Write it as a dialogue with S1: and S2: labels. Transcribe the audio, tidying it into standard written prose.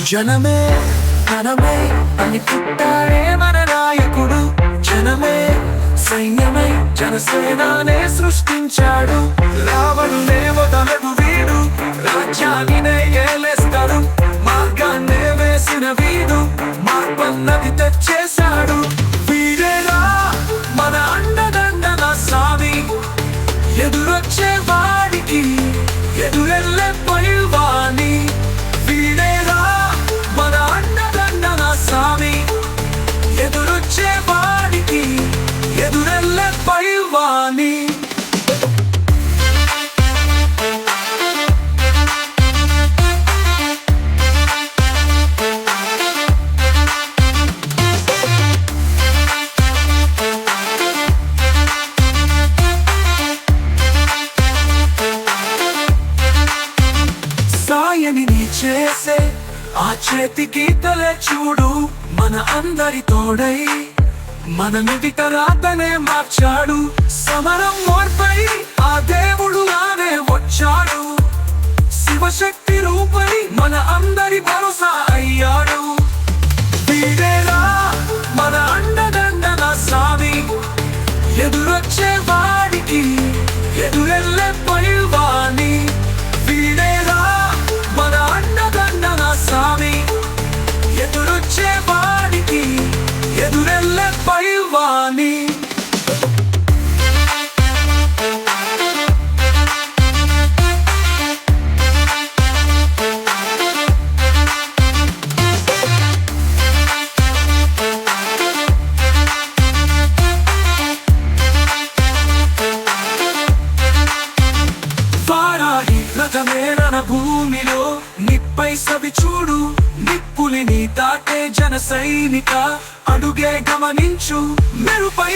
S1: జనమే ధనమే అని పుట్టాడే మన నాయకుడు. జనమే సైన్యమై జనసేనానే సృష్టించాడు. రావణునే వదలడు వీడు, రాజ్యాన్నినే ఏలేస్తాడు. మార్గాన్నే వేసిన వీడు మార్పన్నది తెచ్చేశాడు. వీడేరా మన అండదండల సామి, ఎదురొచ్చే వాడికి ఎదురెళ్ళే పైల్వాని. వీడేరా మన అండదండల సామి, ఎదురొచ్చే వాడికి ఎదురెళ్ళే పైల్వాని. సాయని చేసే ఆ చేతి గీతలే చూడు, మన అందరి తోడై మన నిధిక రాతనే మార్చాడు. సమరం ఓర్పై ఆ దేవుడు ఆనే వచ్చాడు. శివశక్తి రూపై మన అందరి భరోసా అయ్యాడు. వీడేరా మన అండదండల సామి, ఎదురొచ్చే వాడికి ఎదురెళ్ళే పైల్వాని. వీడేరా మన అండదండల సామి, ఎదురొచ్చే వాడికి ఎదురెళ్ళే పైల్వాని. వారాహి రథమేరన భూమిలో నిప్పై సవి చూడు. నిప్పులిని దాటే జన సైనిక అడుగే గమనించు. మెరుపై